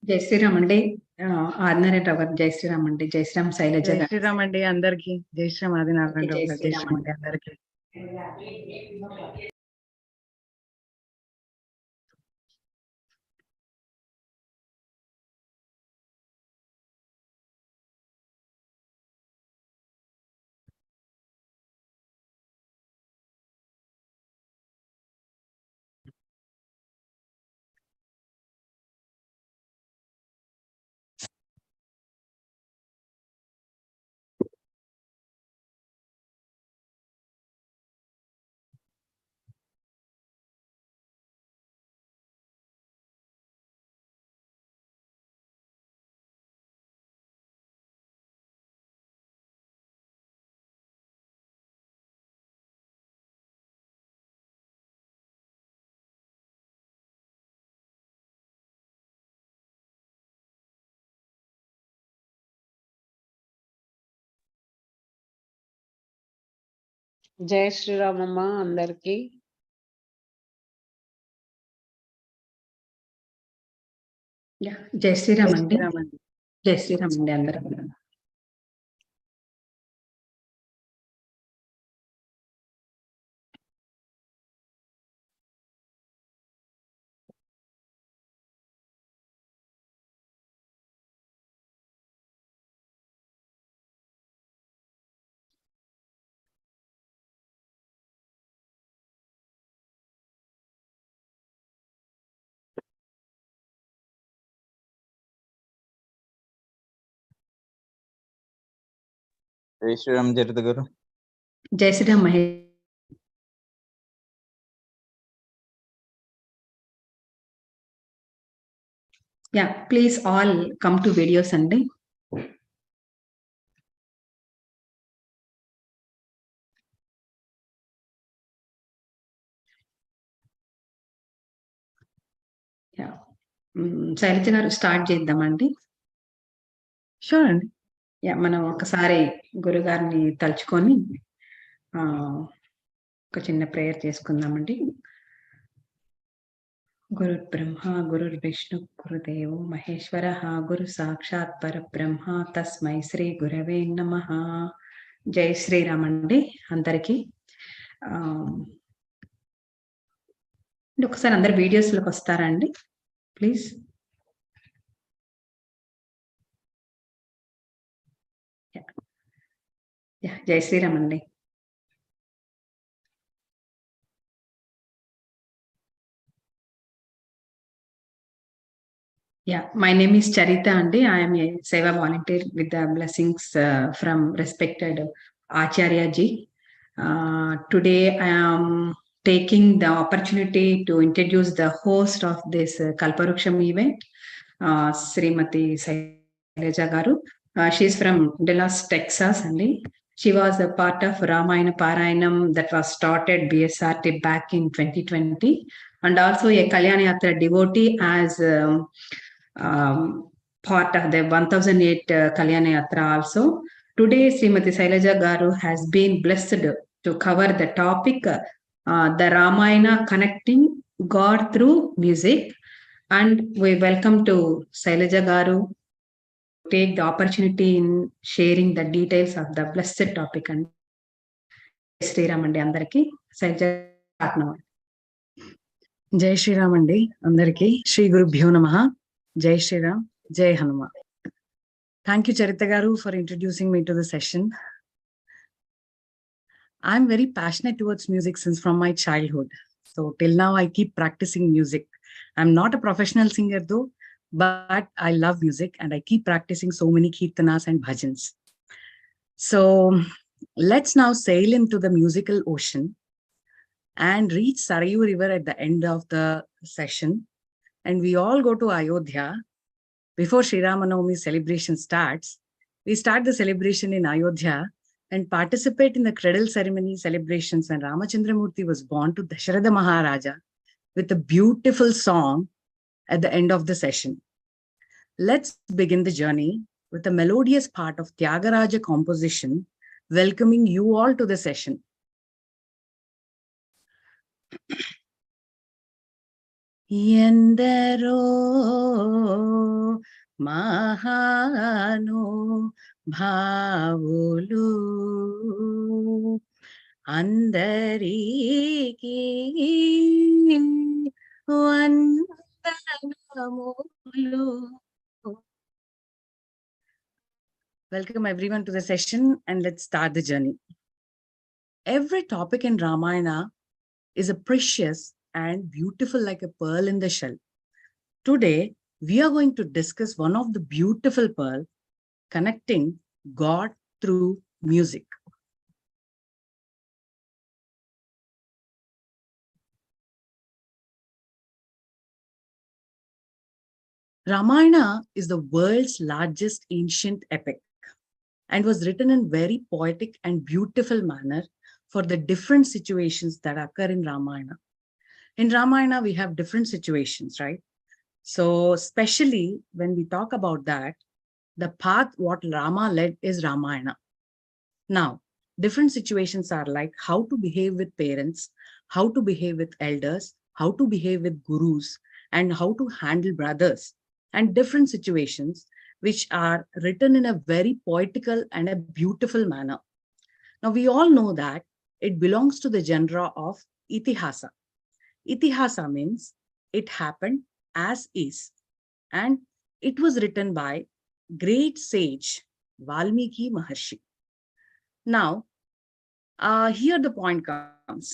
జై శ్రీరామ్ అండి. ఆదినారాయణరావు గారు జై శ్రీరామ్ అండి. జై శ్రీరామ్ శైలజ జై గారు. శ్రీరామ్ అండి అందరికి. జై శ్రీరామ్ ఆదినారాయణరావు గారు. జై శ్రీరామ్ శ్రీరామ్ అండి అందరికి. జై శ్రీరామమ్మ అందరికి. జై శ్రీరామ్ అండి. శ్రీరామ్ అండి. జై శ్రీరామ్ అండి అందరూ. జై శ్రీరామ్ జరిత గారు. జై Sriram Mahesh. Please all come to videos అండి. శైలజ గారు స్టార్ట్ చేద్దామండి. షూర్ అండి. మనం ఒకసారి గురుగారిని తలుచుకొని ఒక చిన్న ప్రేయర్ చేసుకుందామండి. గురు బ్రహ్మ గురు విష్ణు గురుదేవో మహేశ్వర గురు సాక్షాత్ పరబ్రహ్మ తస్మై శ్రీ గురవే నమః. జై శ్రీరామ్ అండి అందరికి. ఒకసారి అందరు వీడియోస్లోకి వస్తారా అండి ప్లీజ్. జై శ్రీరామ్ అండి. My name is Charita Andi. I am a Seva volunteer with the blessings from respected Acharya ji. Today I am taking the opportunity to introduce the host of this Kalpavruksham event, Srimati Shailaja Garu. She is from Dallas, Texas. She was a part of Ramayana Parayanam that was started BSRT back in 2020, and also a Kalyana Yatra devotee as part of the 1008 Kalyana Yatra also. Today, Srimati Shailaja Garu has been blessed to cover the topic, the Ramayana connecting God through music. And we welcome to Shailaja Garu to take the opportunity in sharing the details of the blessed topic. And Sri Ramandi Andarki, Shailaja Garu. జై శ్రీరామ్ అండి అందరికి. శ్రీ గురుభ్యో నమః. Jai Shriram, Jai Hanuma. Thank you, Charita Garu, for introducing me to the session. I'm very passionate towards music since from my childhood. So till now, I keep practicing music. I'm not a professional singer though, but I love music and I keep practicing so many kirtanas and bhajans. So let's now sail into the musical ocean and reach Sarayu River at the end of the session. And we all go to Ayodhya. Before Sri Ramanavami celebration starts, we start the celebration in Ayodhya and participate in the cradle ceremony celebrations when Ramachandramurti was born to Dasharatha Maharaja with a beautiful song at the end of the session. Let's begin the journey with a melodious part of Tyagaraja composition, welcoming you all to the session. ఎందరో మహాను భావులు అందరికీ వందనములు. Welcome everyone to the session and let's start the journey. Every topic in Ramayana is a precious and beautiful like a pearl in the shell. Today, we are going to discuss one of the beautiful pearl connecting God through music. Ramayana is the world's largest ancient epic and was written in very poetic and beautiful manner for the different situations that occur in Ramayana. In Ramayana, we have different situations, right? So especially when we talk about that, the path what Rama led is Ramayana. Now, different situations are like how to behave with parents, how to behave with elders, how to behave with gurus, and how to handle brothers, and different situations which are written in a very poetical and a beautiful manner. Now, we all know that it belongs to the genre of Itihasa. Itihasa means it happened as is, and it was written by great sage Valmiki Maharshi. Now, here the point comes.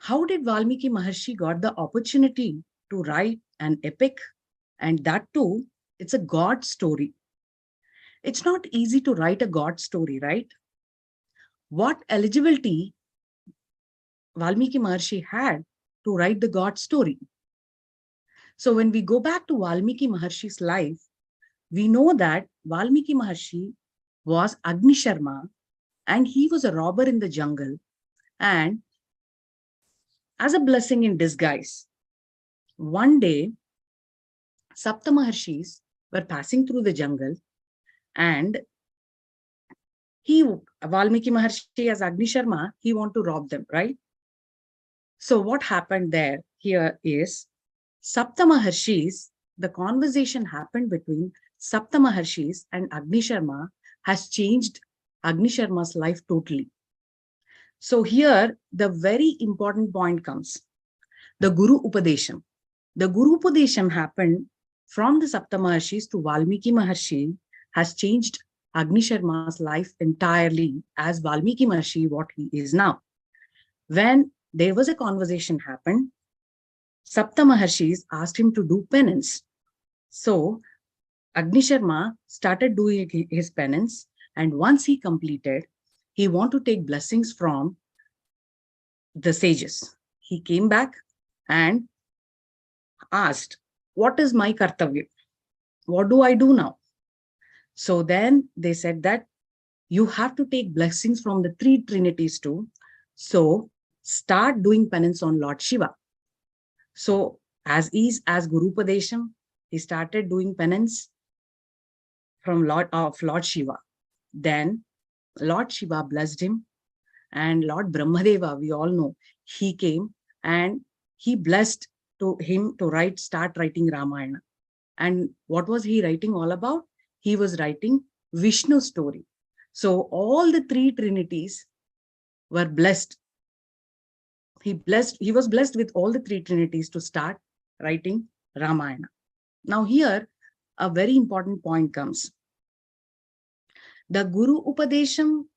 How did Valmiki Maharshi got the opportunity to write an epic? And that too, it's a God story. It's not easy to write a God story, right? What eligibility Valmiki Maharshi had to write the God story? So when we go back to Valmiki Maharshi's life, we know that Valmiki Maharshi was Agni Sharma and he was a robber in the jungle. And as a blessing in disguise, one day, Sapta Maharshis were passing through the jungle and Valmiki Maharshi as Agni Sharma, he want to rob them, right? So what happened there here is Sapta Maharshis, the conversation happened between Sapta Maharshis and Agni Sharma has changed Agni Sharma's life totally. So here, the very important point comes, the Guru Upadesham. The Guru Upadesham happened from the Sapta Maharshis to Valmiki Maharshi has changed Agni Sharma's life entirely as Valmiki Maharshi, what he is now. When there was a conversation happened, Sapta Maharshis asked him to do penance. So Agni Sharma started doing his penance, and once he completed, he wanted to take blessings from the sages. He came back and asked, what is my kartavya? What do I do now? So then they said that you have to take blessings from the three trinities too. So start doing penance on Lord Shiva. So as Guru Padesham, he started doing penance from Lord Shiva. Then Lord Shiva blessed him, and Lord Brahmadeva, we all know, he came and he blessed to him to start writing Ramayana. And what was he writing all about? He was writing Vishnu's story. So all the three trinities were blessed. He was blessed with all the three trinities to start writing Ramayana. Now here, a very important point comes. The Guru Upadesham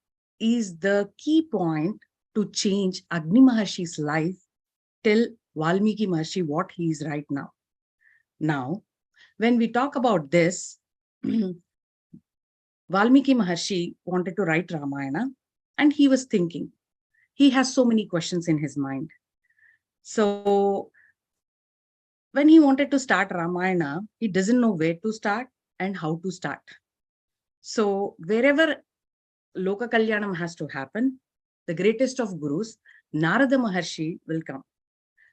is the key point to change Agni Maharshi's life till Valmiki Maharshi, what he is right now. Now, when we talk about this, Valmiki Maharshi wanted to write Ramayana and he was thinking, he has so many questions in his mind. So when he wanted to start Ramayana, he doesn't know where to start and how to start. So wherever Loka Kalyanam has to happen, the greatest of gurus, Narada Maharshi will come.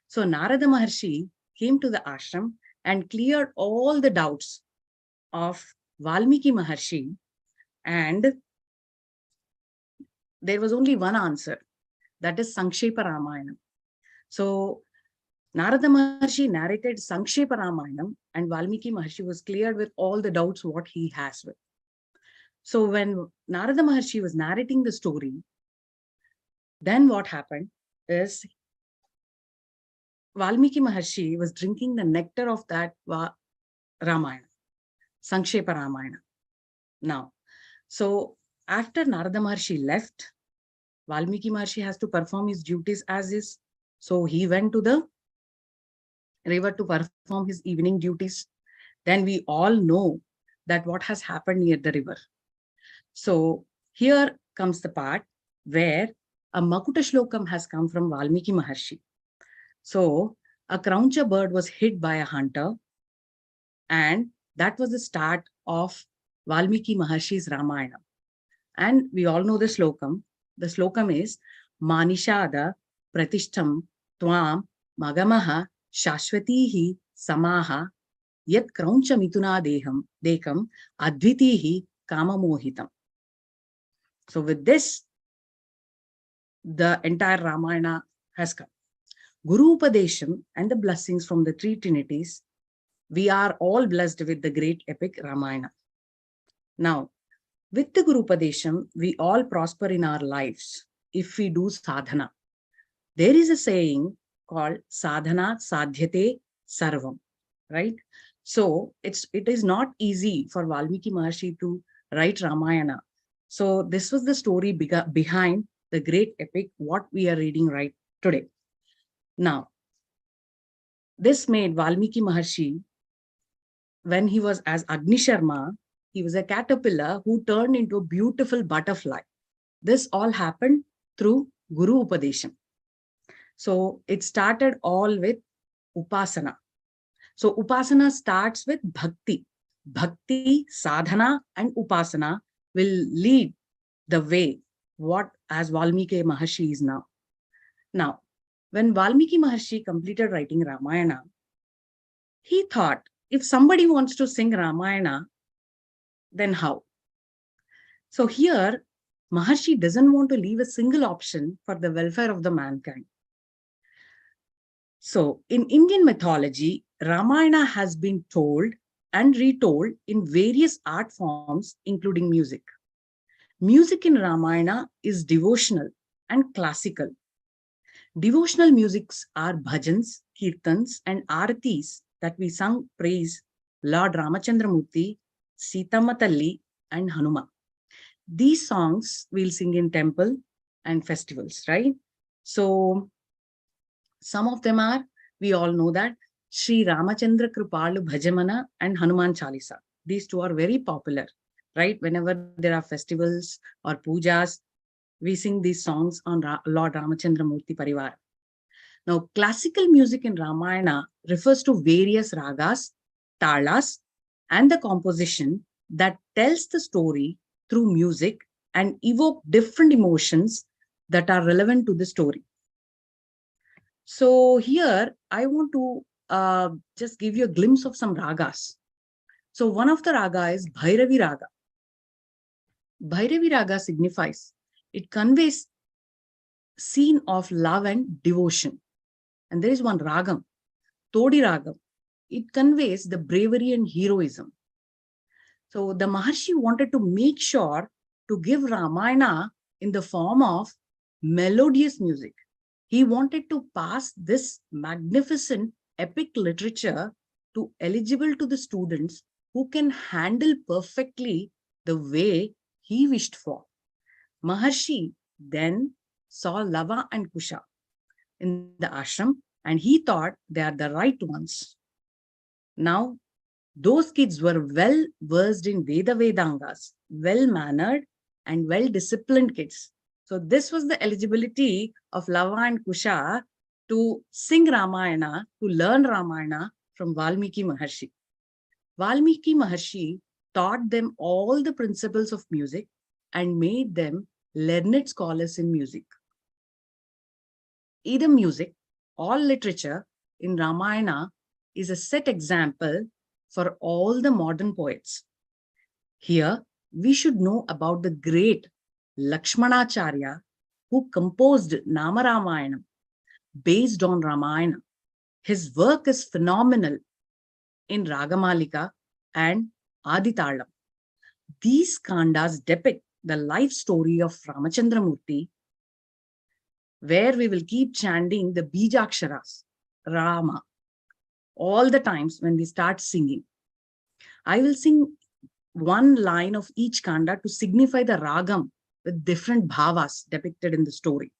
So Narada Maharshi came to the ashram and cleared all the doubts of Valmiki Maharshi, and there was only one answer, that is Sankshepa Ramayana. So Narada Maharshi narrated Sankshepa Ramayanam, and Valmiki Maharshi was cleared with all the doubts what he has with. So when Narada Maharshi was narrating the story, then what happened is Valmiki Maharshi was drinking the nectar of that Ramayana, Sankshepa Ramayana. Now, so after Narada Maharshi left, Valmiki Maharshi has to perform his duties as is. So he went to the river to perform his evening duties. Then we all know that what has happened near the river. So here comes the part where a Makuta Shlokam has come from Valmiki Maharshi. So a croucher bird was hit by a hunter, and that was the start of Valmiki Maharshi's Ramayana. And we all know the Shlokam. The Shlokam is Manishada Pratishtam Tvam Magamaha Shashwatihi Samaha Yat Krauncha Mituna Dekam Advitihi Kamamohitam. So with this, the entire Ramayana has come. Guru Upadesham and the blessings from the three trinities, we are all blessed with the great epic Ramayana. Now, with the Guru Upadesham, we all prosper in our lives if we do sadhana. There is a saying called sadhana sadhyate sarvam, right? So it is not easy for Valmiki Maharshi to write Ramayana. So this was the story behind the great epic, what we are reading right today. Now, this made Valmiki Maharshi, when he was as Agni Sharma, he was a caterpillar who turned into a beautiful butterfly. This all happened through Guru Upadesham. So it started all with Upasana. So Upasana starts with Bhakti. Bhakti, Sadhana and Upasana will lead the way what as Valmiki Maharshi is now. Now, when Valmiki Maharshi completed writing Ramayana, he thought, if somebody wants to sing Ramayana, then how? So here, Maharshi doesn't want to leave a single option for the welfare of the mankind. So in Indian mythology, Ramayana has been told and retold in various art forms, including music. Music in Ramayana is devotional and classical. Devotional musics are bhajans, kirtans, and aratis that we sung praise Lord Ramachandramurti, Sitama Talli, and Hanuma. These songs we'll sing in temple and festivals, right? So some of them are, we all know that, Sri Ramachandra Kripalu Bhajamana and Hanuman Chalisa. These two are very popular, right? Whenever there are festivals or pujas, we sing these songs on Lord Ramachandra Murti Parivar. Now, classical music in Ramayana refers to various ragas, talas, and the composition that tells the story through music and evoke different emotions that are relevant to the story. So here, I want to just give you a glimpse of some ragas. So one of the raga is Bhairavi Raga. Bhairavi Raga signifies, it conveys scene of love and devotion. And there is one ragam, Todi Ragam. It conveys the bravery and heroism. So the Maharshi wanted to make sure to give Ramayana in the form of melodious music. He wanted to pass this magnificent epic literature to eligible to the students who can handle perfectly the way he wished for. Maharshi then saw Lava and Kusha in the ashram, and he thought they are the right ones. Now, those kids were well versed in Vedangas, well mannered and well disciplined kids. So this was the eligibility of Lava and Kusha to sing Ramayana, to learn Ramayana from Valmiki Maharshi. Valmiki Maharshi taught them all the principles of music and made them learned scholars in music. Either music or literature in Ramayana is a set example for all the modern poets. Here, we should know about the great Lakshmanacharya who composed Nama Ramayana based on Ramayana. His work is phenomenal in Ragamalika and Aditalam. These kandas depict the life story of Ramachandramurti, where we will keep chanting the Bijaksharas, Rama, all the times when we start singing. I will sing one line of each kanda to signify the ragam with different bhavas depicted in the story.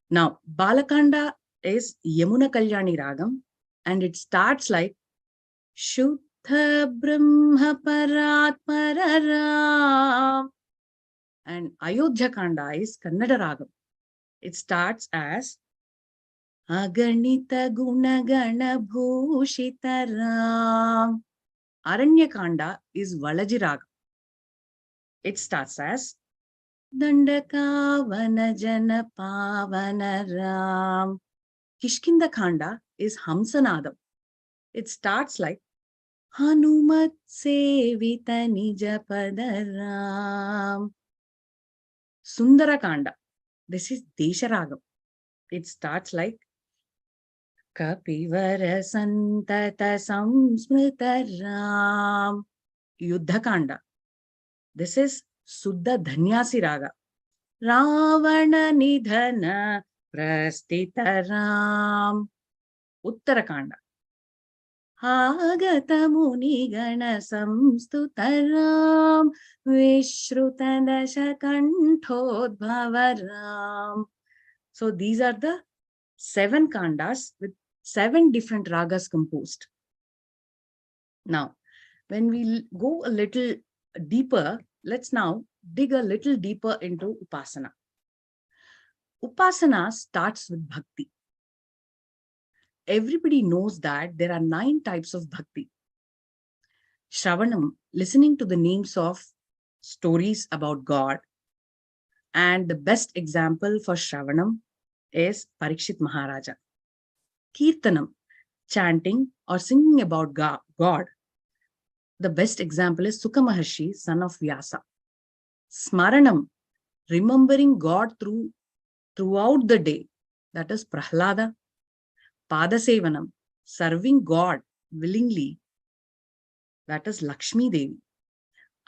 Now, Balakanda is Yamuna Kalyani Ragam, and it starts like Shuddha Brahma Parat Pararam. And Ayodhya Kanda is Kannada Ragam. It starts as Aganita Gunagana Bhushitaram. Aranya Kanda is Valaji Ragam. It starts as Dandakavana Jana Pavana Ram. Kishkinda Khanda is Hamsanadam. It starts like Hanumat Sevita Nija Padaram. Sundara Kanda. This is Desharagam. It starts like Kapivara Santata Samsmritaram. Yuddha Kanda. This is Suddha Dhanyasi Raga. Ravana Nidhana Prastitaram. Uttarakanda. Agata Munigana Samstutaram Vishrutandasha Kanthodbhavaram. So these are the 7 kandas with 7 different ragas composed. Now, when we go a little deeper, let's now dig a little deeper into Upasana. Upasana starts with Bhakti. Everybody knows that there are 9 types of Bhakti. Shravanam, listening to the names of stories about God. And the best example for Shravanam is Parikshit Maharaja. Kirtanam, chanting or singing about God. The best example is Sukha Maharshi, son of Vyasa. Smaranam, remembering God throughout the day. That is Prahlada. Padasevanam, serving God willingly. That is Lakshmi Devi.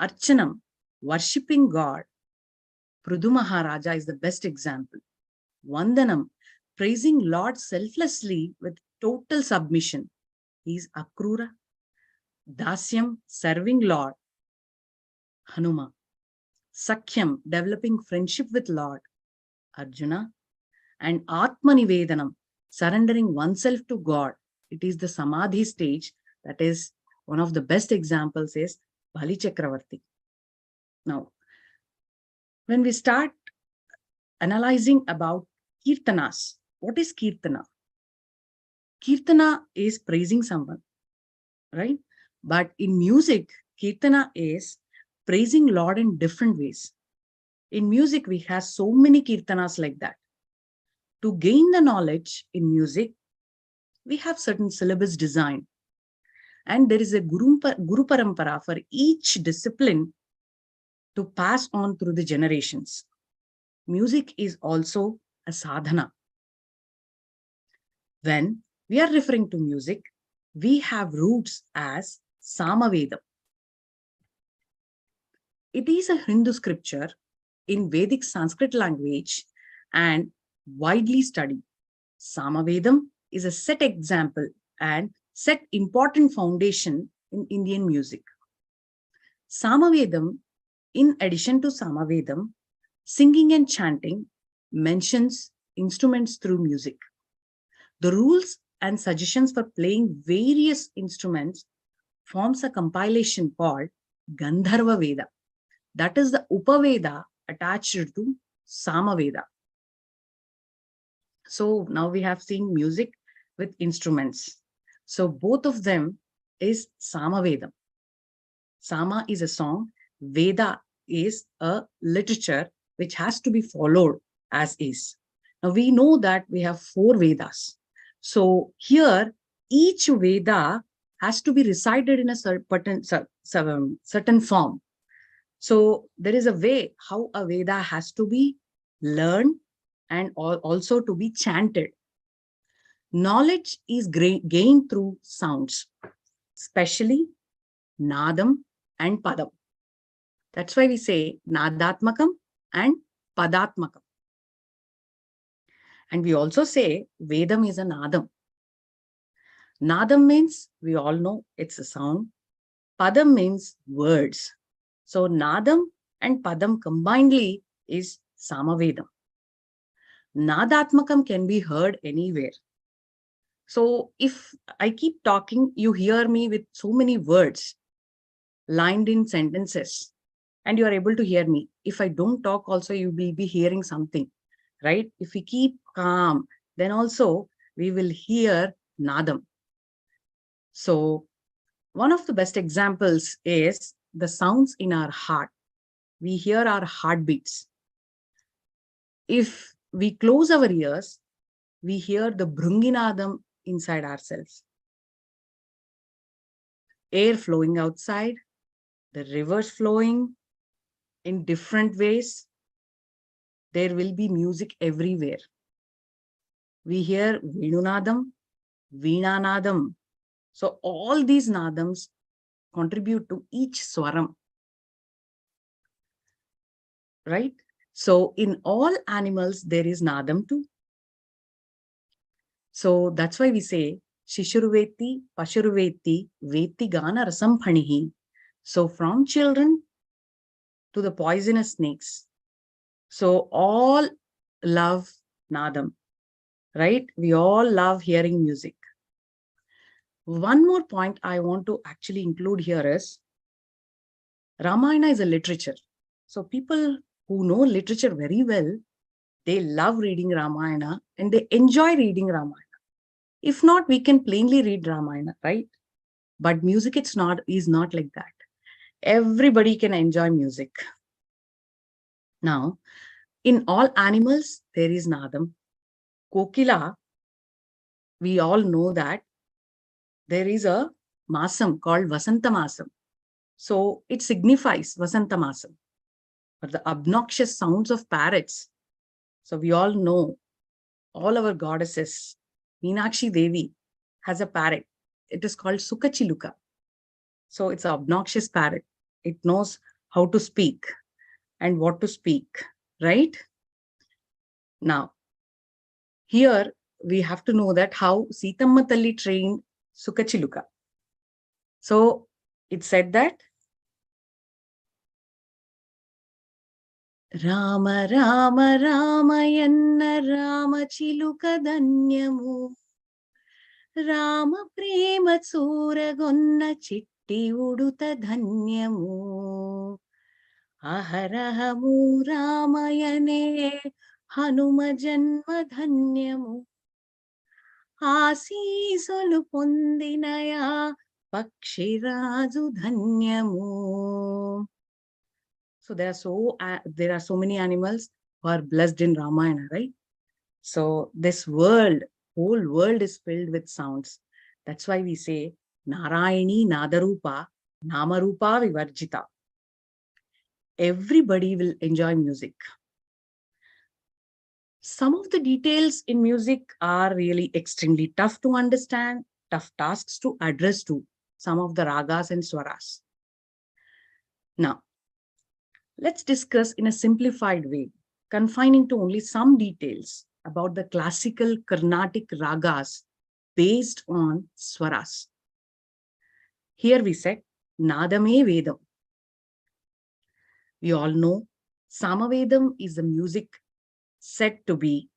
Archanam, worshipping God. Prudu Maharaja is the best example. Vandanam, praising Lord selflessly with total submission. He is Akrura. Dasyam, serving Lord. Hanuma. Sakhyam, developing friendship with Lord. Arjuna. And Atmanivedanam, surrendering oneself to God. It is the Samadhi stage. That is one of the best examples is Bali Chakravarti. Now, when we start analyzing about Kirtanas, what is Kirtana? Kirtana is praising someone, right? But in music, Kirtana is praising Lord in different ways. In music, we have so many Kirtanas like that. To gain the knowledge in music, we have certain syllabus design. And there is a Guru Parampara for each discipline to pass on through the generations. Music is also a sadhana. When we are referring to music, we have roots as Samaveda. It is a Hindu scripture in Vedic Sanskrit language and widely studied. Samavedam is a set example and set important foundation in Indian music. Samavedam, in addition to Samavedam, singing and chanting mentions instruments through music. The rules and suggestions for playing various instruments forms a compilation called Gandharva Veda. That is the Upaveda attached to Samaveda. So now we have seen music with instruments. So both of them is Samavedam. Sama is a song, Veda is a literature which has to be followed as is. Now we know that we have 4 Vedas. So here, each Veda has to be recited in a certain form. So there is a way how a Veda has to be learned and also to be chanted. Knowledge is gained through sounds, especially nadam and padam. That's why we say nadatmakam and padatmakam. And we also say Vedam is a nadam. Nadam means, we all know it's a sound. Padam means words. So nadam and padam combinedly is Samavedam. Nadatmakam can be heard anywhere. So if I keep talking, you hear me with so many words lined in sentences, and you are able to hear me. If I don't talk also, you will be hearing something, right? If we keep calm, then also we will hear nadam. So one of the best examples is the sounds in our heart. We hear our heartbeats. If we close our ears, we hear the Brunginadam inside ourselves. Air flowing outside, the rivers flowing in different ways. There will be music everywhere. We hear Venunadam, Veenanadam. So all these nadams contribute to each swaram, right? So in all animals, there is nadam too. So that's why we say, Shishurveti, Pashurveti, Veti Gana Rasam Phanihi. So from children to the poisonous snakes. So all love nadam, right? We all love hearing music. One more point I want to actually include here is Ramayana is a literature. So people who know literature very well, they love reading Ramayana and they enjoy reading Ramayana. If not, we can plainly read Ramayana, right? But music, is not like that. Everybody can enjoy music. Now, in all animals, there is nadam. Kokila, we all know that there is a masam called Vasanta Masam. So it signifies Vasanta Masam. But the obnoxious sounds of parrots. So we all know all our goddesses. Meenakshi Devi has a parrot. It is called Sukachiluka. So it's an obnoxious parrot. It knows how to speak and what to speak, right? Now, here we have to know that how Sitamma Talli trained Sukachiluka. So it said that Rama Rama Ramayanna Rama Chiluka Danyamu Rama Prema Suragonna Chitti Uduta Dhanyamu Aharahamu Ramayane Hanuma Janma Dhanyamu Asisolu Pondinaya Pakshiraju Dhanyamu. So there are so many animals who are blessed in Ramayana, right? So this whole world is filled with sounds. That's why we say Narayani Nadarupa Namarupa Vivarjita. Everybody will enjoy music. Some of the details in music are really extremely tough to understand, tough tasks to address to some of the ragas and swaras. Now, let's discuss in a simplified way, confining to only some details about the classical Carnatic ragas based on swaras. Here we said Nadame Vedam. We all know Samavedam is the music said to be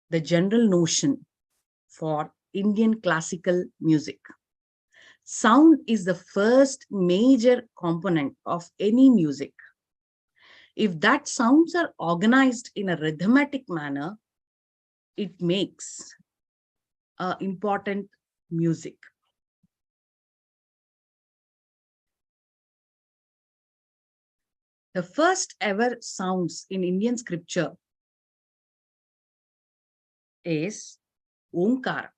the general notion for Indian classical music. Sound is the first major component of any music. If that sounds are organized in a rhythmic manner, it makes important music. The first ever sounds in Indian scripture is Omkara.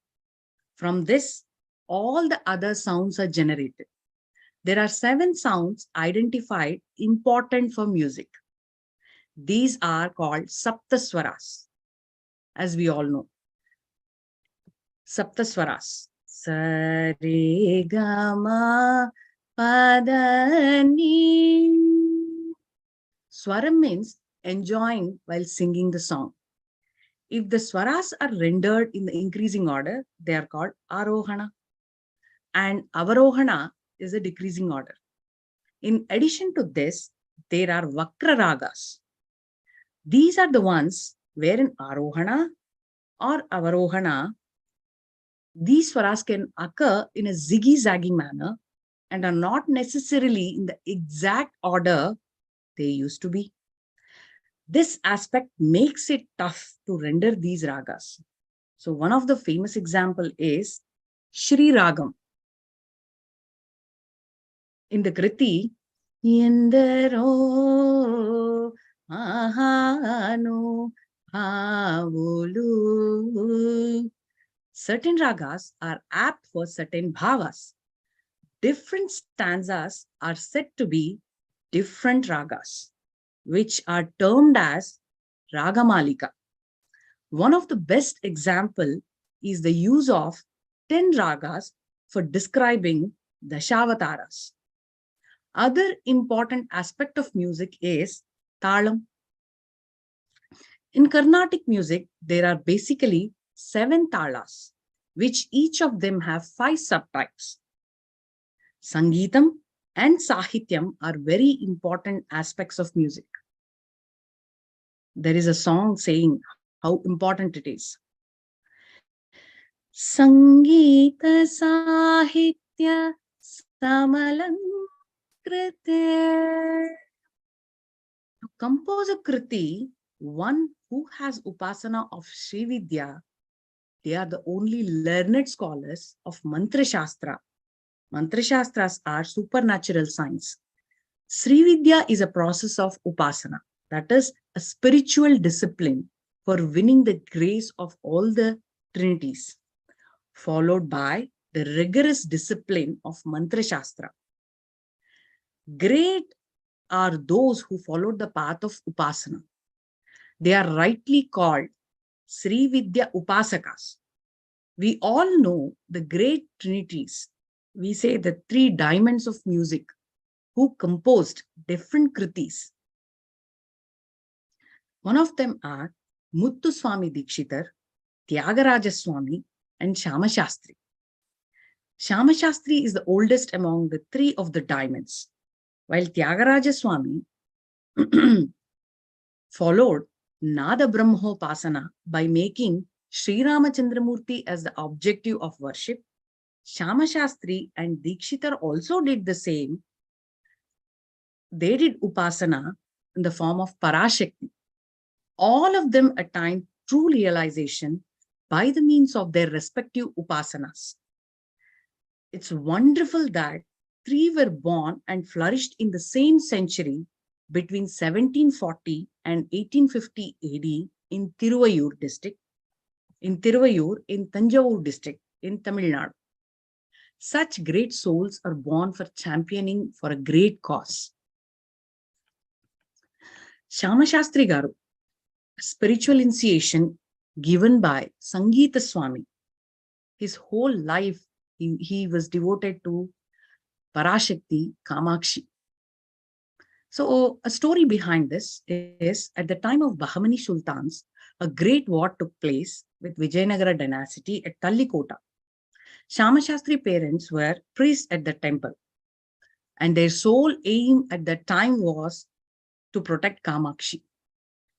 From this, all the other sounds are generated. There are 7 sounds identified important for music. These are called Saptaswaras, as we all know. Saptaswaras. Sa re ga ma pa da ni. Swaram means enjoying while singing the song. If the swaras are rendered in the increasing order, they are called arohana. And avarohana is a decreasing order. In addition to this, there are vakra ragas. These are the ones wherein arohana or avarohana, these swaras can occur in a ziggy-zaggy manner and are not necessarily in the exact order they used to be. This aspect makes it tough to render these ragas. So one of the famous example is Shri Ragam. In the Kriti, Yendaro Ahano Avulu. Certain ragas are apt for certain bhavas. Different stanzas are said to be different ragas, which are termed as Ragamalika. One of the best example is the use of 10 ragas for describing Dashavataras. Other important aspect of music is Talam. In Carnatic music, there are basically 7 talas, which each of them have 5 subtypes. Sangeetam and Sahityam are very important aspects of music. There is a song saying how important it is. Sangeeta Sahitya Samalankrite. To compose a kriti, one who has upasana of Sri Vidya, they are the only learned scholars of Mantra Shastra. Mantra Shastras are supernatural science. Sri Vidya is a process of upasana, that is a spiritual discipline for winning the grace of all the trinities, followed by the rigorous discipline of Mantra Shastra. Great are those who followed the path of upasana. They are rightly called Sri Vidya Upasakas. We all know the great trinities. We say the 3 diamonds of music who composed different kritis. One of them are Muthuswami Dikshitar, Tyagaraja Swami, and Shama Shastri. Shama Shastri is the oldest among the 3 of the diamonds, while Tyagaraja Swami followed Nada Brahmopasana by making Sri Ramachandramurti as the objective of worship. Shama Shastri and Dikshitar also did the same. They did Upasana in the form of Parashakti. All of them attained true realization by the means of their respective Upasanas. It's wonderful that 3 were born and flourished in the same century between 1740 and 1850 AD in Tiruvayur district, in Tanjavur district, in Tamil Nadu. Such great souls are born for championing for a great cause. Shama Shastri Garu, spiritual initiation given by Sangeeta Swami. His whole life, he was devoted to Parashakti Kamakshi. So a story behind this is, at the time of Bahmani Sultans, a great war took place with Vijayanagara dynasty at Tallikota. Shama Shastri parents were priests at the temple, and their sole aim at that time was to protect Kamakshi.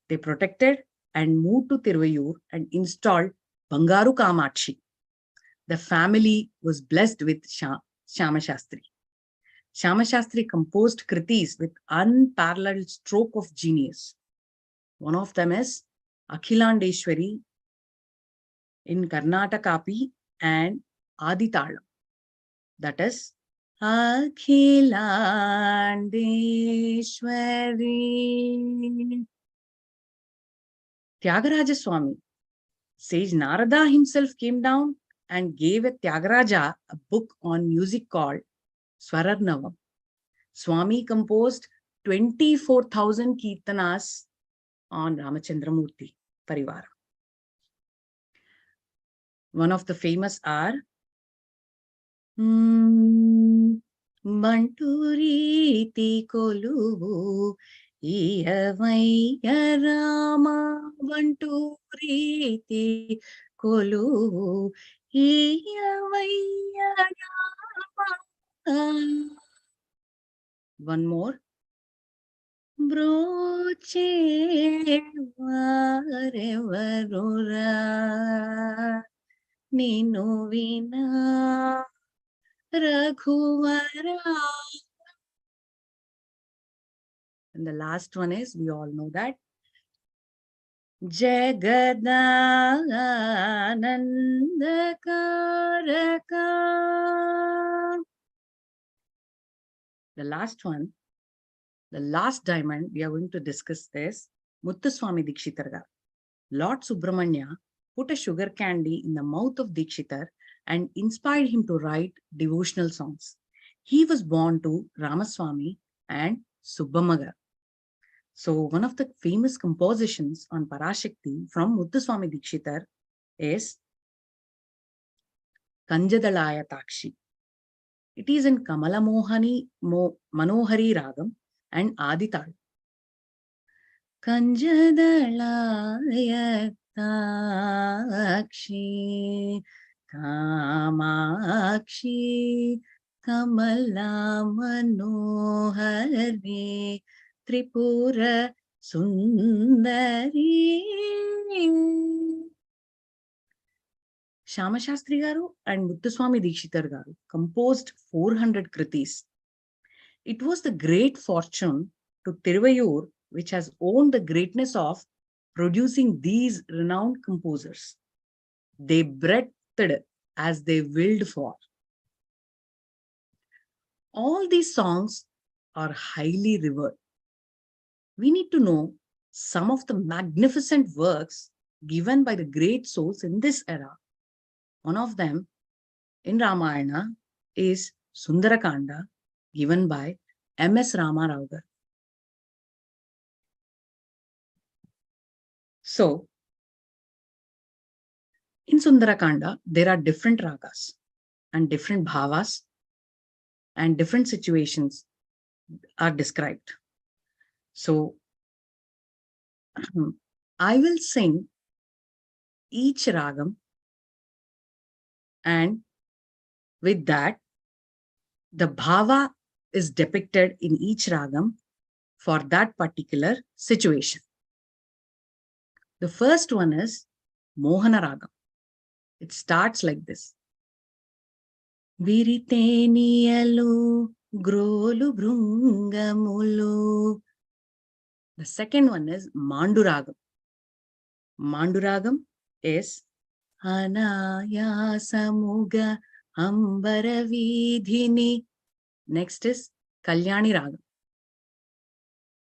They protected and moved to Tiruvayur and installed Bangaru Kamakshi. The family was blessed with Shama Shastri. Shama Shastri composed kritis with unparalleled stroke of genius. One of them is Akhilandeshwari in Karnatakapi and Aditalam. That is Akhilandeshwari. Tyagaraja Swami, sage Narada himself came down and gave a Tyagaraja a book on music called Swararnavam. Swami composed 24,000 kirtanas on Ramachandramurti Parivara. One of the famous are బంటు రీతి కొలువు ఈయవయ్య రామ బంటు రీతి కొలువు ఈయవయ్య Rama. One more. Brochevarevarura నిన్ను వినా రఘువరా. And the last one is, we all know that, Jagadanandakaraka. The last one, the last diamond we are going to discuss is Muthuswami Dikshitar garu. Lord Subramanya put a sugar candy in the mouth of Dikshitar and inspired him to write devotional songs. He was born to Ramaswamy and Subbamma. So one of the famous compositions on Parashakti from Muthuswami Dikshitar is Kanjadalaya Takshi. It is in Kamala Manohari Ragam and Adital. Kanjadalaya Takshi Kamakshi Kamala Manohari Tripura Sundari. Shama Shastri garu and Muthuswami Dikshitar garu composed 400 kritis. It was the great fortune to Tiruvayur, which has owned the greatness of producing these renowned composers. They breathed as they willed for. All these songs are highly revered. We need to know some of the magnificent works given by the great souls in this era. One of them in Ramayana is Sundarakanda, given by M.S. Rama Rao. So, in Sundarakanda, there are different ragas and different bhavas and different situations are described. So, I will sing each ragam, and with that, the bhava is depicted in each ragam for that particular situation. The first one is Mohana Ragam. It starts like this. Viriteniyalu grolu brungamulu. The second one is Manduragam. Manduragam is Anayasamuga Ambaravidhini. Next is Kalyani Ragam.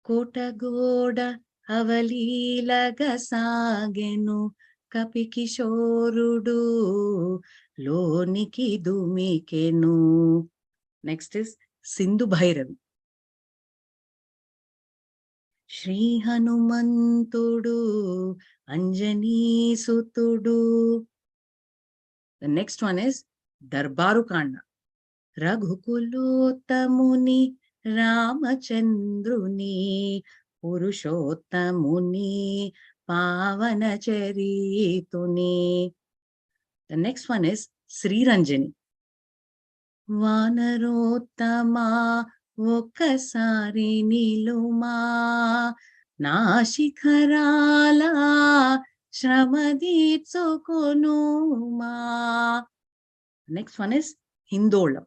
Kotagoda Avalilaga Sagenu Kapikishorudu Loniki Dumikenu. Next is Sindhu Bhairavi. Shri Hanumantudu Anjani Sutudu. The next one is Darbaru Kanda. Raghukulottamuni Ramachandruni Purushottamuni Pavanacharituni. The next one is Sri Ranjani. Vanarottama Okasari Niluma Nashikarala Shramaditsukunuma. Next one is Hindola.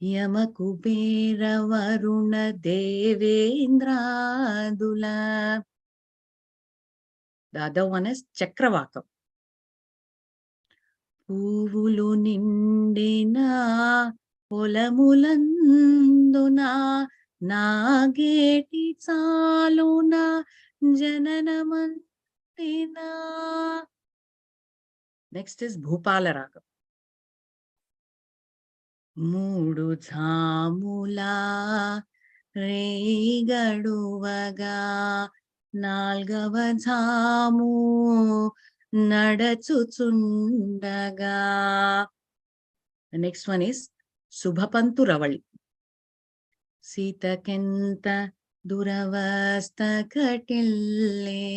Yamakubera Varuna Devendradula. The other one is Chakravakam. Puvulu nindina పొలములందున నాగేటి చాలున జననమంతిన. Next is Bhupala Ragam. మూడు ఝాములా రేగడువగా నాల్గవ ఝాము నడచుచుండగా. The next one is శుభపంతు Ravali. సీతకెంత దురవస్థ కటిల్లే,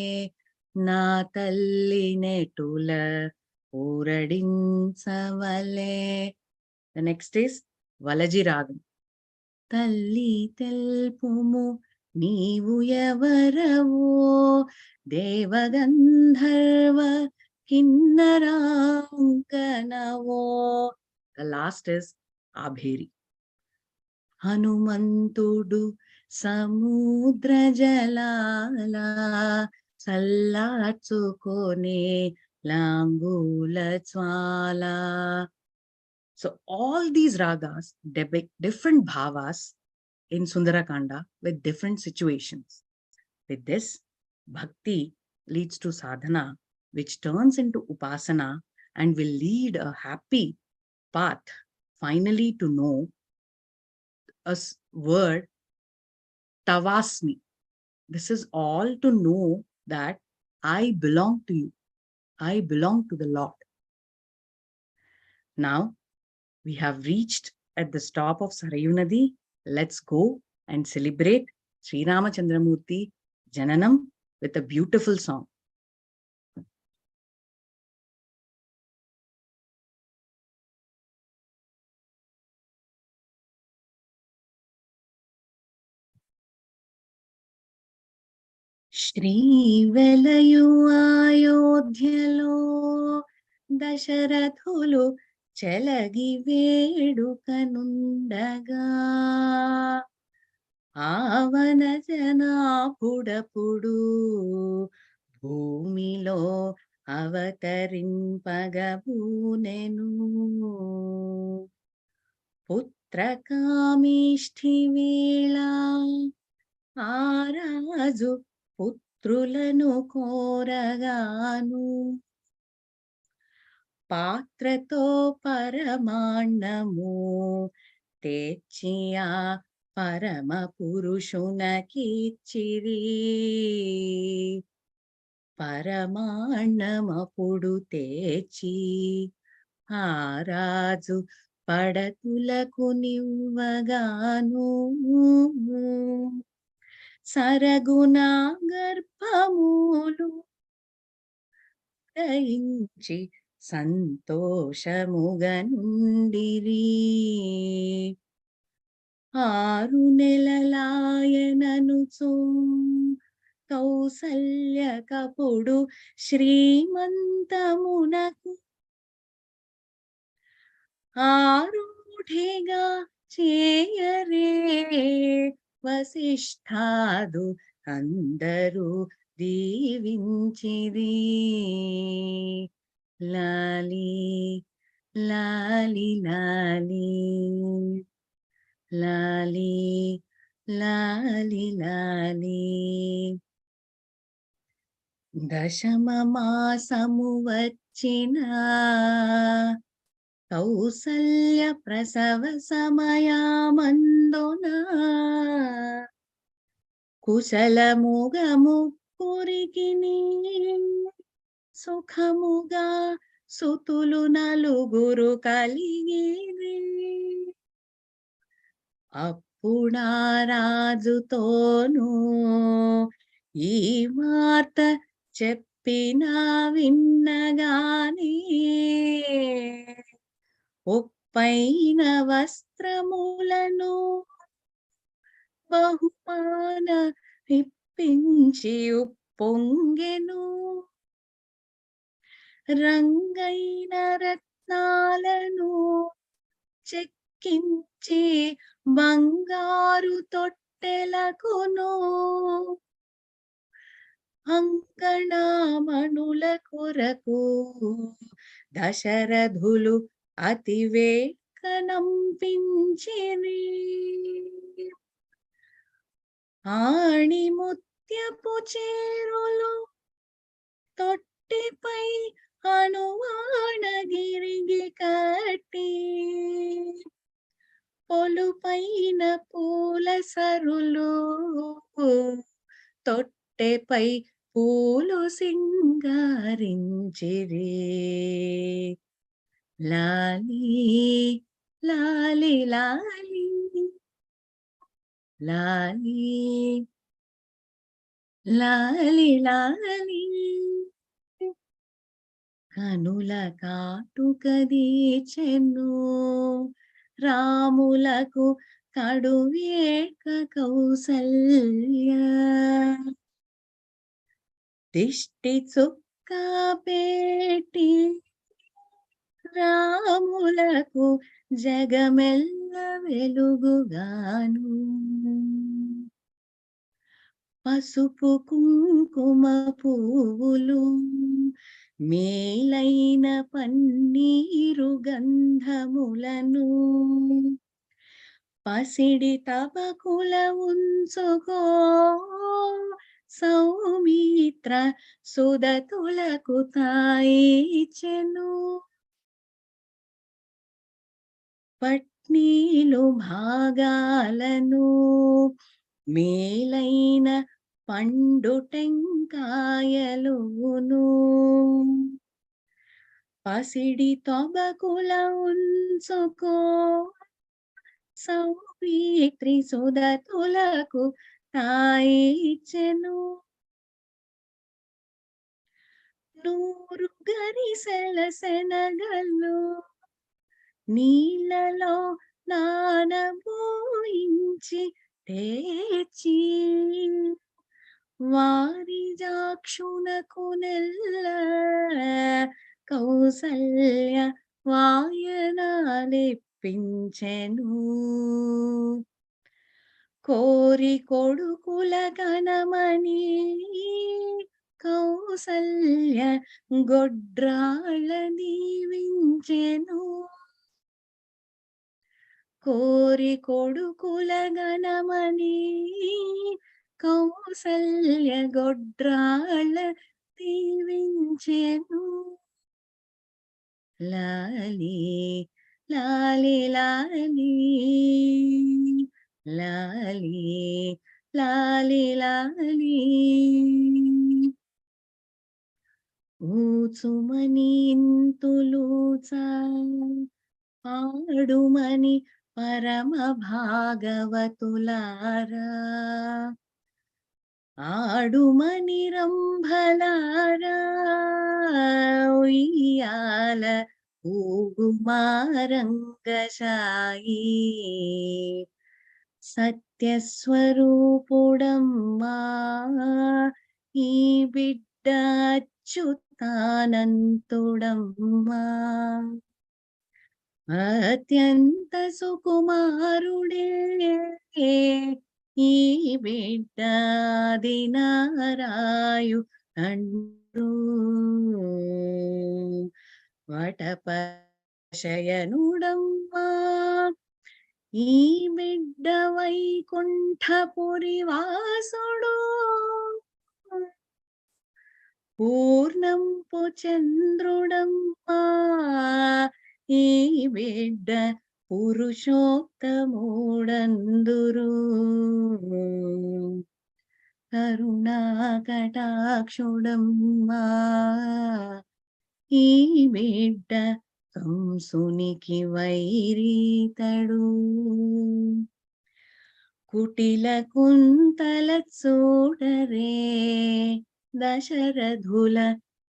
నా తల్లి నెటుల ఊరడించవలే. The next is వలజి రాగం. తల్లి తెల్పుము నీవు ఎవరవో, దేవగంధర్వ కిన్నరాంగనవో. The last is Abheri. హనుమంతుడు సముద్ర జలాల, చల్లార్చుకొనే లాంగుల జ్వాల. So all these ragas depict different bhavas in Sundarakanda with different situations. With this, bhakti leads to sadhana, which turns into upasana and will lead a happy path finally to know a word tavasmi. This is all to know that I belong to you. I belong to the Lord. Now we have reached at the stop of Sarayu Nadi. Let's go and celebrate Sri Ramachandramurti Jananam with a beautiful song. శ్రీవెలయు అయోధ్యలో దశరథులు చెలగి వేడుకనుండగా, ఆవన జనాపుడపుడు భూమిలో అవతరింపగబూనెను. పుత్రకామిష్ఠి వేళ ఆరాజు పుత్రులను కోరగాను, పాత్రతో పరమాన్నము తెచ్చియా పరమ పురుషునకిచ్చిరి. పరమాన్నమపుడు తెచ్చి ఆ రాజు పడతులకు నివ్వగాను, సరగుణ గర్భములు దయించి సంతోషముగనుండిరి. 6 నెలలాయననుచు కౌసల్యకపుడు శ్రీమంతమునకు ఆరూఢిగా చేయరే వశిష్ఠాదు అందరూ దీవించిరి. లాలి లాలి లాలి లాలి లాలి లాలి. దశమ మాసము వచ్చిన కౌసల్య ప్రసవ సమయమందున, కుశలముగ ముగ్గురికిని సుఖముగా సుతులు 4 కలిగిరి. అప్పుడా రాజుతోను ఈ వార్త చెప్పిన విన్నగానే, ఒప్పైన వస్త్రములను బహుమాన ఇప్పించి ఉప్పొంగెను. రంగైన రత్నాలను చెక్కించి బంగారు తొట్టెలకును, అంగణామణుల కొరకు దశరథులు అతివేకనంపించిరి. ఆణిముత్యపు చేరులు తొట్టిపై అణువాణగిరిగి కట్టి, పొలుపైన పూల సరులు తొట్టెపై పూలు సింగ శృంగారించిరే. లాలి లాలి లాలి లాలి లాలి లాలి కనుల కాటుక దీచెను రాములకు కడువేక కౌసల్య. దిష్టి చుక్క పెట్టి రాములకు జగమెల్ల వెలుగుగాను. పసుపు కుంకుమ పువ్వులు మేలైన పన్నీరు గంధములను పసిడి తబకుల ఉంచుకో సౌమిత్ర సుదతులకు తాయిచెను. పట్నీలు భాగాలను మేలైన పండు టెంకాయలును పసిడి తొబకుల ఉంచుకో సౌమిత్రి సుదతులకు తాయిచెను. 100 గరిసెల శనగలు నీళ్ళలో నానబోయించి తెచ్చి వారి జాక్షునకు నెల్ల కౌసల్య వాయనాలెప్పించెను. కోరి కొడుకుల కనమని కౌసల్య గొడ్రాళ్ళ దీవించెను. కోరి కొడుకుల గణమని కౌసల్య గొడ్రాళ్ళ దీవించెను. లాలి లాలి లాలి లాలి లాలి లాలి ఊచుమని ఇంతులూచా పాడుమని పరమ భాగవతులారా ఆడుమని రంభలారా ఉయ్యాల ఊగుమారంగశాయి. సత్యస్వరూపుడమ్మా ఈ బిడ్డ అచ్యుతానంతుడమ్మా. అత్యంత సుకుమారుడే ఈ బిడ్డ దినారాయు అంటూ వటపశయనుడమ్మా ఈ బిడ్డ వైకుంఠపురి వాసుడు. పూర్ణంపు చంద్రుడమ్మా ఈ బిడ్డ పురుషోత్తముడందురు. కరుణా కటాక్షుడమ్మా ఈ బిడ్డ కంసునికి వైరీతడు. కుటిల కుంతల చూడరే దశరథుల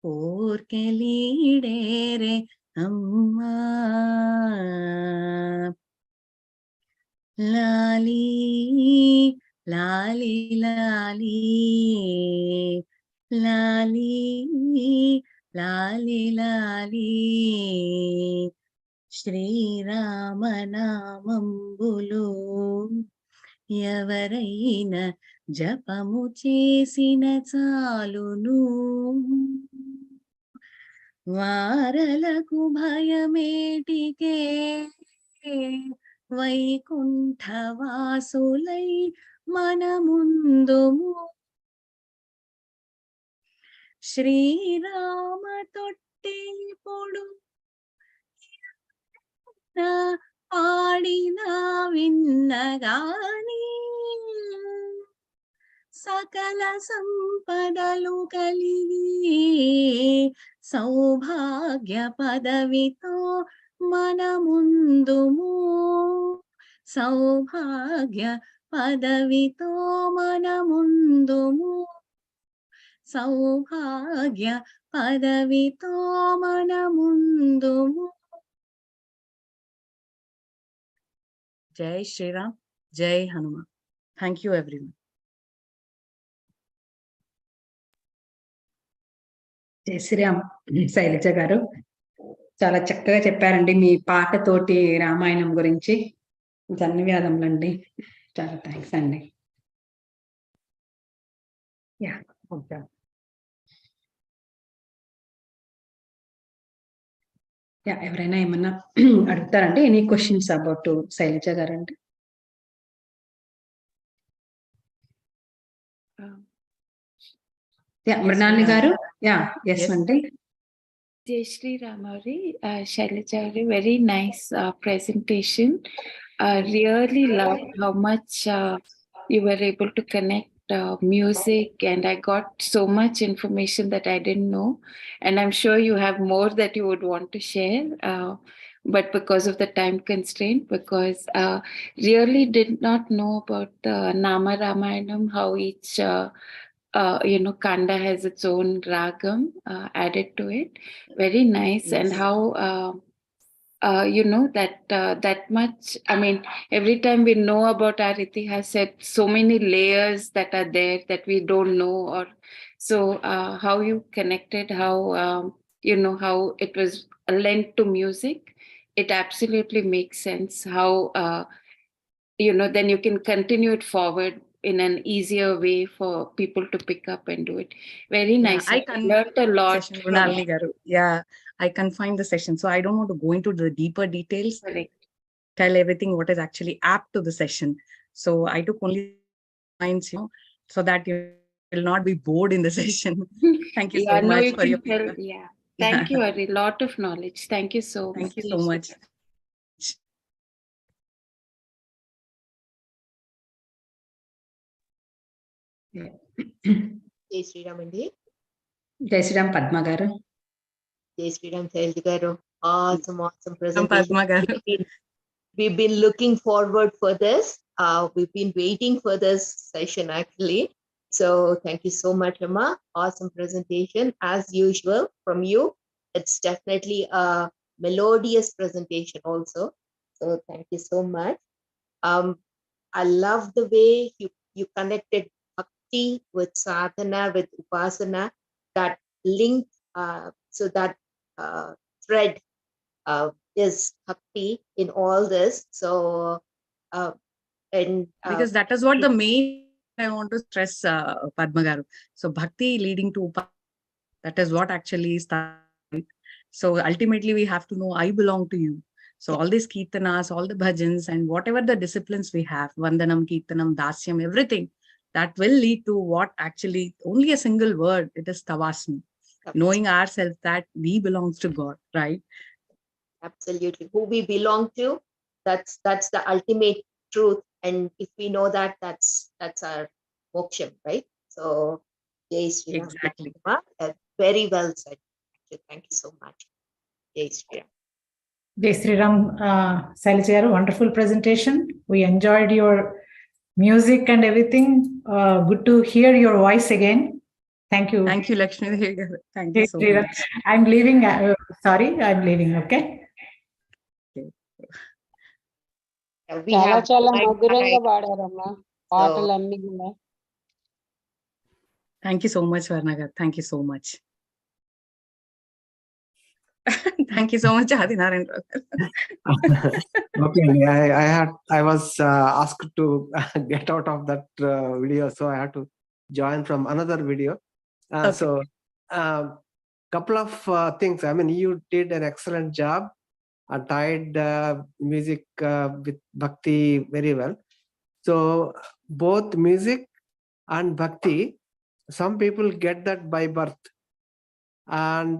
కోర్కెలీడేరే అమ్మా. లాలి లాలి లాలి లాలి లాలి లాలి శ్రీరామనామంబులు ఎవరైనా జపము చేసిన చాలును. వారలకు భయమేటికే వైకుంఠవాసులై మనముందుము. శ్రీరామ తొట్టి పొడు పాడినా విన్నగాని సకల సంపదలు కలిగి సౌభాగ్య పదవితో మనముందుము సౌభాగ్య పదవితో మనముందుము సౌభాగ్య పదవితో మనముందుము. జై శ్రీరామ్, జై హనుమాన్. Thank you everyone. జై శ్రీరామ్ శైలజ గారు, చాలా చక్కగా చెప్పారండి మీ పాటతోటి రామాయణం గురించి. ధన్యవాదములండి, చాలా థ్యాంక్స్ అండి. Yeah, okay. యా, ఎవరైనా ఏమన్నా అడుగుతారండి? ఎనీ క్వశ్చన్స్ అబౌట్ శైలజ గారు అండి? యా, మృణాలి గారు. యా, ఎస్ అండి. Jai Shri Ramari, Shailaja, very nice presentation. Really loved how much you were able to connect music, and I got so much information that I didn't know. And I'm sure you have more that you would want to share. But because of the time constraint, because really did not know about the Nama Ramayanam, how each Kanda has its own ragam added to it. Very nice. Yes. And how that much. I mean, every time we know about our Itihas, so many layers that are there that we don't know. Or so how you connected, how how it was lent to music. It absolutely makes sense. How then you can continue it forward in an easier way for people to pick up and do it. Very nice. I learned a lot. Mrinalini garu. Yeah, I confined the session, so I don't want to go into the deeper details. Correct. Tell everything what is actually apt to the session. So I took only points, so that you will not be bored in the session. Thank you so much for your feedback. Yeah. Thank you, Ari. Lot of knowledge. Thank you so much. Thank you so much. జై శ్రీరామ్ అండి. జై శ్రీరామ్ పద్మ గారు. జై శ్రీరామ్ శైలజ గారు. Awesome presentation. Padma garu. We've been looking forward for this. We've been waiting for this session actually. So thank you so much, Amma. Awesome presentation as usual from you. It's definitely a melodious presentation also. So thank you so much. I love the way you connected bhakti with sadhana, with upasana, that link, so that thread is bhakti in all this. So because that is what the main I want to stress, Padma garu. So bhakti leading to that is what actually is right. So ultimately we have to know I belong to you. So all these kirtanas, all the bhajans, and whatever the disciplines we have, vandanam, kirtanam, dasyam, everything, that will lead to what actually only a single word, it is tavasmi. Knowing ourselves that we belong to God, right? Absolutely. Who we belong to, that's the ultimate truth. And if we know that, that's our moksham, right? So Jai Shri Ram. Exactly. Very well said. Thank you so much. Jai Shri Ram. Jai Shri Ram, Shailaja garu, wonderful presentation. We enjoyed your music and everything. Good to hear your voice again. Thank you. Thank you, Lakshmi Devi garu. Thank you so much. I'm leaving. Sorry, I'm leaving. Okay. We చాలా have చాలా my మధురంగా pride. పాడారమ్మా పాటలన్నీ కూడా. Thank you so much, Varna garu. Thank you so much. Thank you so much, Adinarayan. Okay, I was asked to get out of that video, so I had to join from another video. Okay. So couple of things. I mean, you did an excellent job. Tied music with bhakti very well. So both music and bhakti, some people get that by birth, and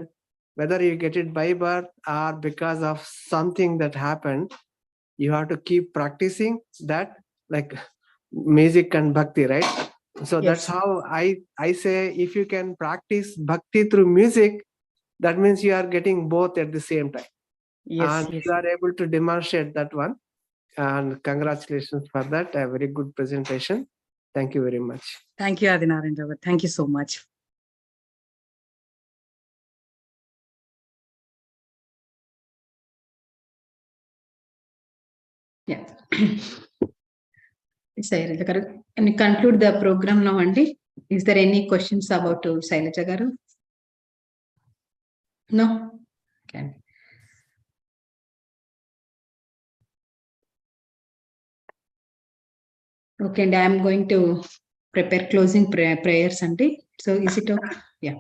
whether you get it by birth or because of something that happened, you have to keep practicing that, like music and bhakti, right? So Yes. that's how I say, if you can practice bhakti through music, that means you are getting both at the same time. Yes, And yes. you are able to demonstrate that one. And congratulations for that. A very good presentation. Thank you very much. Thank you, Adinarendra. Thank you so much. Yeah. Shailaja garu, and conclude the program now, Andy. Is there any questions about Shailaja garu? No? Okay. Okay, and I am going to prepare closing prayers, Andy. So is it okay? Yeah.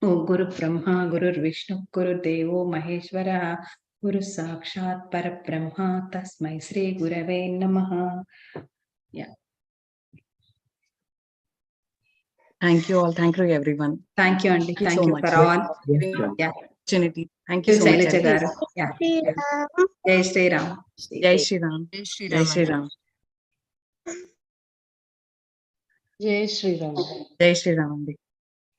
Oh, Guru Brahma, Guru Vishnu, Guru Devo Maheshwara, Guru Sakshat Parabrahma, Tasmai Sri Gurave Namaha. Yeah. Thank you all. Thank you, everyone. Thank you, Andy. Thank you Thank so you much for all. Yeah. Opportunity. Thank you so much. Shailaja Aditya. garu. Yeah. Jai Sri Ram. Jai Shri Ram. Jai Shri Ram. Jai Shri Ram. Jai Shri Ram.